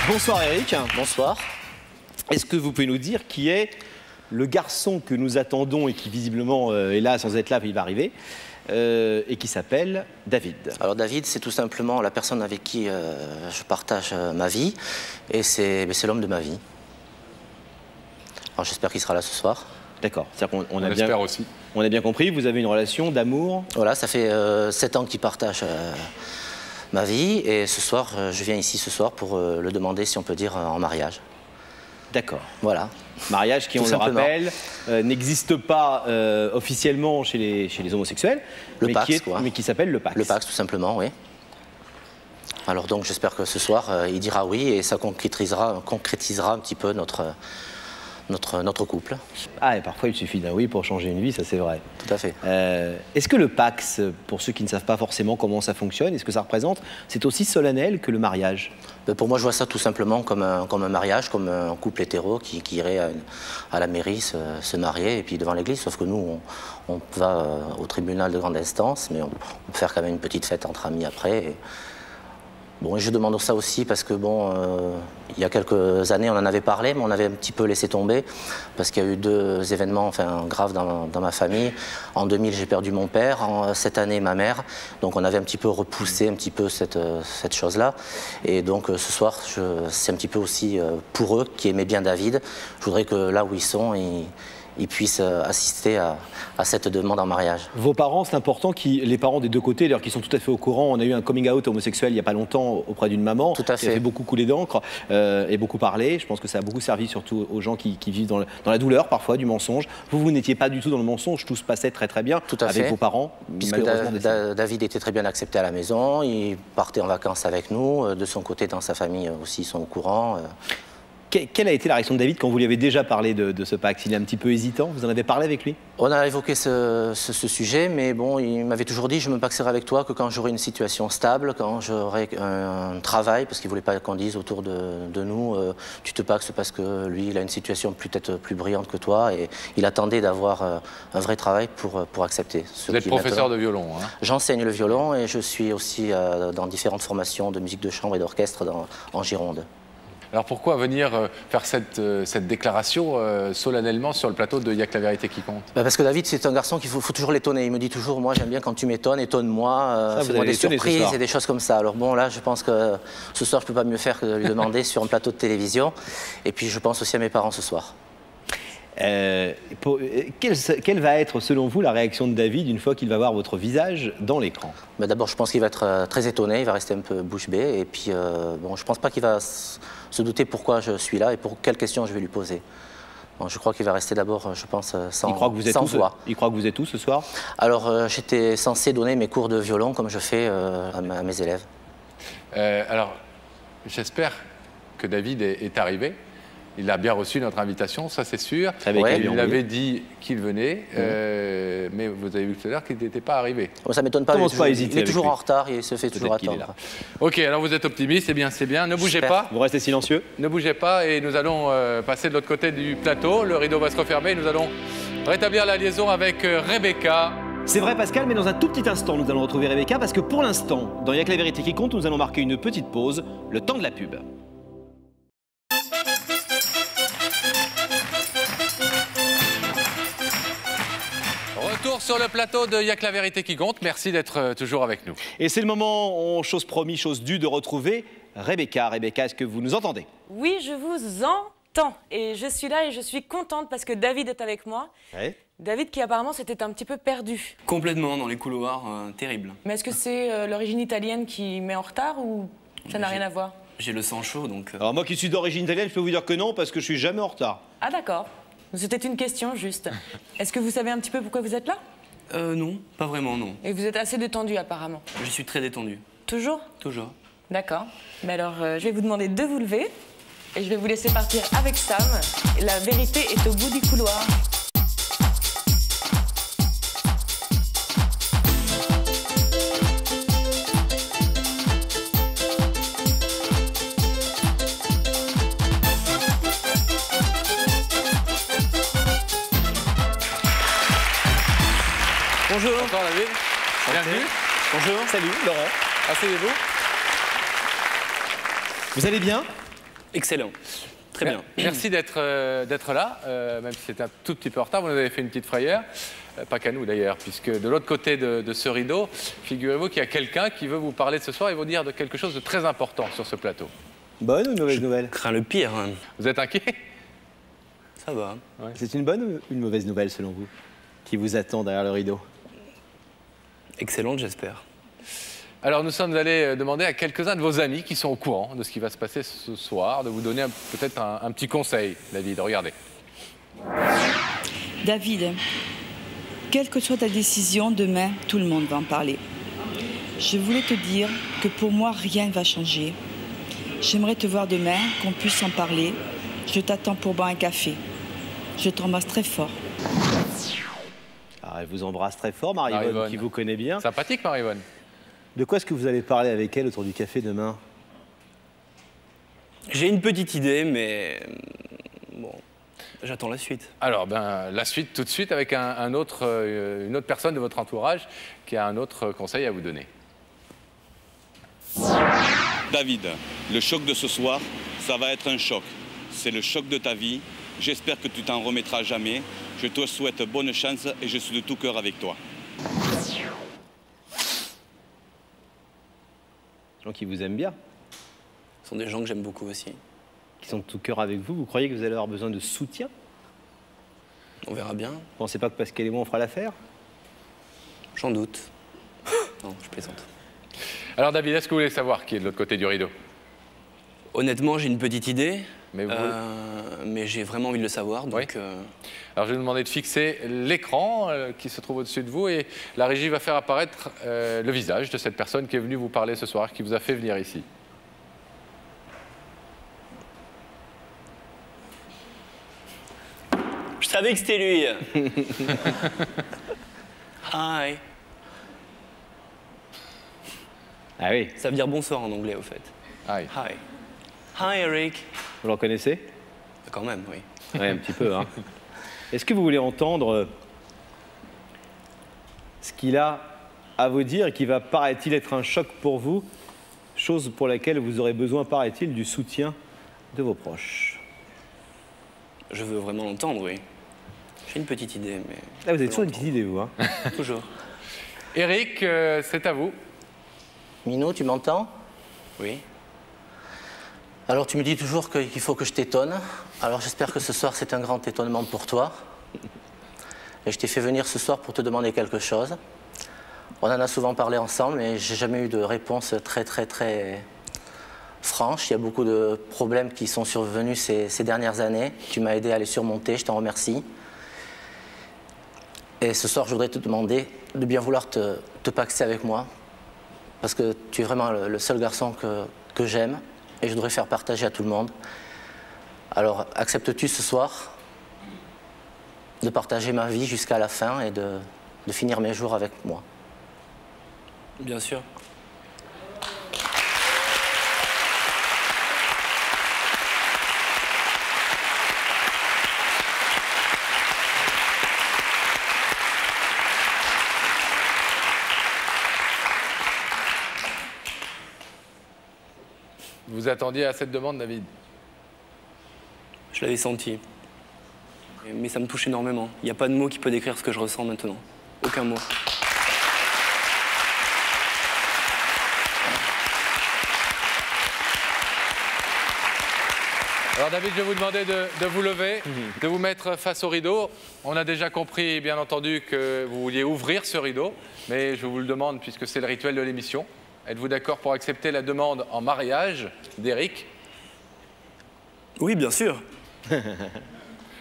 Bonsoir Eric. Bonsoir. Est-ce que vous pouvez nous dire qui est le garçon que nous attendons et qui visiblement est là sans être là, il va arriver, et qui s'appelle David? Alors David, c'est tout simplement la personne avec qui je partage ma vie, et c'est l'homme de ma vie. Alors j'espère qu'il sera là ce soir. D'accord, c'est-à-dire qu'on On espère aussi. On a bien compris, vous avez une relation d'amour. Voilà, ça fait 7 ans qu'il partage ma vie, et ce soir, je viens ici ce soir pour le demander, si on peut dire, en mariage. D'accord. Voilà. Mariage qui, Tout on simplement. le rappelle, n'existe pas officiellement chez les homosexuels, Le Pax, quoi. mais qui s'appelle le Pax. Le Pax, tout simplement, oui. Alors donc, j'espère que ce soir, il dira oui, et ça concrétisera un petit peu notre couple. Ah, et parfois il suffit d'un oui pour changer une vie, ça c'est vrai. Tout à fait. Est-ce que le Pax, pour ceux qui ne savent pas forcément comment ça fonctionne, est-ce que ça représente, c'est aussi solennel que le mariage? Pour moi, je vois ça tout simplement comme un mariage, comme un couple hétéro qui irait à la mairie se marier et puis devant l'église. Sauf que nous, on va au tribunal de grande instance, mais on peut faire quand même une petite fête entre amis après. Bon, et je demande ça aussi parce que, bon, il y a quelques années, on en avait parlé, mais on avait un petit peu laissé tomber parce qu'il y a eu 2 événements graves dans ma famille. En 2000, j'ai perdu mon père, cette année, ma mère. Donc, on avait un petit peu repoussé un petit peu cette chose-là. Et donc, ce soir, c'est un petit peu aussi pour eux qui aimaient bien David. Je voudrais que là où ils sont, ils puissent assister à cette demande en mariage. Vos parents, c'est important, les parents des deux côtés, d'ailleurs, qui sont tout à fait au courant. On a eu un coming out homosexuel il n'y a pas longtemps auprès d'une maman. Tout à fait. Qui a fait beaucoup couler d'encre et beaucoup parler. Je pense que ça a beaucoup servi surtout aux gens qui vivent dans la douleur parfois du mensonge. Vous n'étiez pas du tout dans le mensonge, tout se passait très très bien tout à avec fait. Vos parents. Puisque David était très bien accepté à la maison, il partait en vacances avec nous, de son côté, dans sa famille aussi, ils sont au courant. Quelle a été la réaction de David quand vous lui avez déjà parlé de ce pacte? Il est un petit peu hésitant, vous en avez parlé avec lui? On a évoqué ce sujet, mais bon, il m'avait toujours dit, je me paxerai avec toi que quand j'aurai une situation stable, quand j'aurai un travail, parce qu'il ne voulait pas qu'on dise autour de nous, tu te paxes parce que lui, il a une situation peut-être plus brillante que toi, et il attendait d'avoir un vrai travail pour accepter. Vous êtes professeur de violon, hein? J'enseigne le violon, et je suis aussi dans différentes formations de musique de chambre et d'orchestre en Gironde. Alors pourquoi venir faire cette déclaration solennellement sur le plateau de Y'a que la vérité qui compte? Parce que David, c'est un garçon qu'il faut toujours l'étonner. Il me dit toujours, moi j'aime bien quand tu m'étonnes, étonne-moi, fais-moi des surprises et des choses comme ça. Alors bon, là je pense que ce soir je ne peux pas mieux faire que de lui demander sur un plateau de télévision. Et puis je pense aussi à mes parents ce soir. Quelle va être, selon vous, la réaction de David une fois qu'il va voir votre visage dans l'écran? D'abord, je pense qu'il va être très étonné, il va rester un peu bouche bée. Et puis, bon, je ne pense pas qu'il va se douter pourquoi je suis là et pour quelles questions je vais lui poser. Bon, je crois qu'il va rester d'abord, je pense, sans voix. Il croit que vous êtes où ce soir? Alors, j'étais censé donner mes cours de violon comme je fais à mes élèves. Alors, j'espère que David est arrivé. Il a bien reçu notre invitation, ça c'est sûr. Ouais, il avait dit qu'il venait, mais vous avez vu tout à l'heure qu'il n'était pas arrivé. Ça ne m'étonne pas, il est toujours en retard, il se fait toujours attendre. Ok, alors vous êtes optimiste, c'est bien, ne bougez pas. Vous restez silencieux. Ne bougez pas et nous allons passer de l'autre côté du plateau, le rideau va se refermer et nous allons rétablir la liaison avec Rebecca. C'est vrai Pascal, mais dans un tout petit instant, nous allons retrouver Rebecca parce que pour l'instant, dans Y'a que la vérité qui compte, nous allons marquer une petite pause, le temps de la pub. Retour sur le plateau de Y'a que la vérité qui compte. Merci d'être toujours avec nous. Et c'est le moment, chose promis, chose due, de retrouver Rebecca. Rebecca, est-ce que vous nous entendez? Oui, je vous entends. Et je suis là et je suis contente parce que David est avec moi. Ouais. David qui apparemment s'était un petit peu perdu. Complètement, dans les couloirs, terrible. Mais est-ce que c'est l'origine italienne qui met en retard ou ça n'a rien à voir? J'ai le sang chaud, donc... Alors moi qui suis d'origine italienne, je peux vous dire que non, parce que je suis jamais en retard. Ah d'accord. C'était une question juste. Est-ce que vous savez un petit peu pourquoi vous êtes là? Non, pas vraiment, non. Et vous êtes assez détendu apparemment. Je suis très détendu. Toujours? Toujours. D'accord. Mais alors, je vais vous demander de vous lever et je vais vous laisser partir avec Sam. La vérité est au bout du couloir. Bonjour. Bonjour David. Bienvenue. Bonjour. Salut, Laurent. Asseyez-vous. Vous allez bien? Excellent. Très bien. Merci d'être là, même si c'est un tout petit peu en retard. Vous nous avez fait une petite frayeur. Pas qu'à nous d'ailleurs, puisque de l'autre côté de ce rideau, figurez-vous qu'il y a quelqu'un qui veut vous parler ce soir et vous dire de quelque chose de très important sur ce plateau. Bonne ou mauvaise nouvelle? Crains le pire. Hein. Vous êtes inquiet? Ça va. C'est une bonne ou une mauvaise nouvelle selon vous qui vous attend derrière le rideau? Excellente, j'espère. Alors nous sommes allés demander à quelques-uns de vos amis qui sont au courant de ce qui va se passer ce soir, de vous donner peut-être un petit conseil, David. Regardez. David, quelle que soit ta décision, demain, tout le monde va en parler. Je voulais te dire que pour moi, rien ne va changer. J'aimerais te voir demain, qu'on puisse en parler. Je t'attends pour boire un café. Je t'embrasse très fort. Alors, elle vous embrasse très fort, Marie-Yvonne, qui vous connaît bien. Sympathique, Marie-Yvonne. De quoi est-ce que vous allez parler avec elle autour du café demain? J'ai une petite idée, mais bon, j'attends la suite. Alors, la suite tout de suite avec une autre personne de votre entourage qui a un autre conseil à vous donner. David, le choc de ce soir, ça va être un choc. C'est le choc de ta vie. J'espère que tu t'en remettras jamais. Je te souhaite bonne chance et je suis de tout cœur avec toi. Des gens qui vous aiment bien, Ce sont des gens que j'aime beaucoup aussi. qui sont de tout cœur avec vous. Vous croyez que vous allez avoir besoin de soutien? On verra bien. Vous pensez pas que Pascal et moi on fera l'affaire? J'en doute. Non, je plaisante. Alors David, est-ce que vous voulez savoir qui est de l'autre côté du rideau? Honnêtement, j'ai une petite idée, Mais mais j'ai vraiment envie de le savoir. Donc, Oui. Alors je vais vous demander de fixer l'écran qui se trouve au-dessus de vous et la régie va faire apparaître le visage de cette personne qui est venue vous parler ce soir, qui vous a fait venir ici. Je savais que c'était lui. Hi. Ah oui, Ça veut dire bonsoir en anglais, au fait. Aïe. Hi. Hi, Eric. vous le reconnaissez? Quand même, oui. Oui, un petit peu. Hein. Est-ce que vous voulez entendre ce qu'il a à vous dire et qui va, paraît-il, être un choc pour vous, chose pour laquelle vous aurez besoin, paraît-il, du soutien de vos proches? Je veux vraiment l'entendre, oui. J'ai une petite idée, mais... Là, vous avez toujours une petite idée, vous. Hein. Toujours. Eric, c'est à vous. Minou, tu m'entends? Oui. Alors tu me dis toujours qu'il faut que je t'étonne. Alors j'espère que ce soir c'est un grand étonnement pour toi. Et je t'ai fait venir ce soir pour te demander quelque chose. On en a souvent parlé ensemble mais j'ai jamais eu de réponse très franche. Il y a beaucoup de problèmes qui sont survenus ces dernières années. Tu m'as aidé à les surmonter, je t'en remercie. Et ce soir je voudrais te demander de bien vouloir te pacter avec moi. Parce que tu es vraiment le seul garçon que j'aime. Et je voudrais faire partager à tout le monde. Alors, acceptes-tu ce soir de partager ma vie jusqu'à la fin et de finir mes jours avec moi? Bien sûr. Vous attendiez à cette demande, David? Je l'avais senti. Mais ça me touche énormément. Il n'y a pas de mot qui peut décrire ce que je ressens maintenant. Aucun mot. Alors David, je vais vous demander de vous lever, de vous mettre face au rideau. On a déjà compris, bien entendu, que vous vouliez ouvrir ce rideau, mais je vous le demande puisque c'est le rituel de l'émission. Êtes-vous d'accord pour accepter la demande en mariage d'Eric? Oui, bien sûr.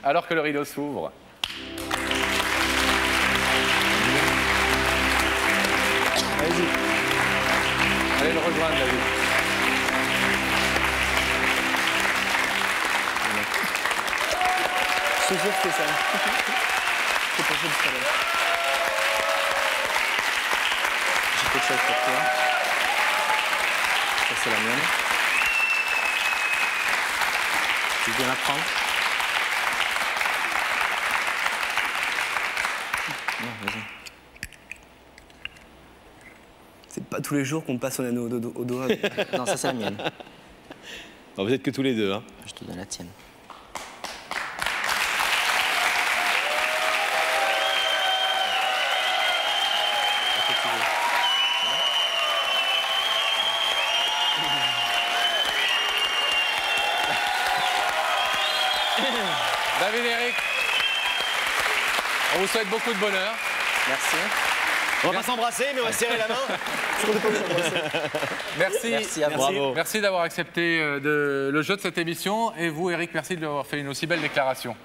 Alors que le rideau s'ouvre. Allez-y. Allez le rejoindre, David. Je te jure que c'est ça. C'est pas juste ça. J'ai quelque chose pour toi. Ça, c'est la mienne. Tu veux bien la prendre? Non, vas-y. C'est pas tous les jours qu'on passe son anneau au doigt. Non, ça, c'est la mienne. Oh, vous êtes que tous les deux. Hein. Je te donne la tienne. David et Eric, on vous souhaite beaucoup de bonheur. Merci. On va pas s'embrasser, mais on va serrer la main. Merci. Merci à vous. Bravo. Merci d'avoir accepté le jeu de cette émission. Et vous, Eric, merci de lui avoir fait une aussi belle déclaration.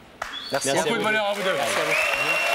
Merci à Beaucoup vous. de bonheur à vous deux. Merci à vous.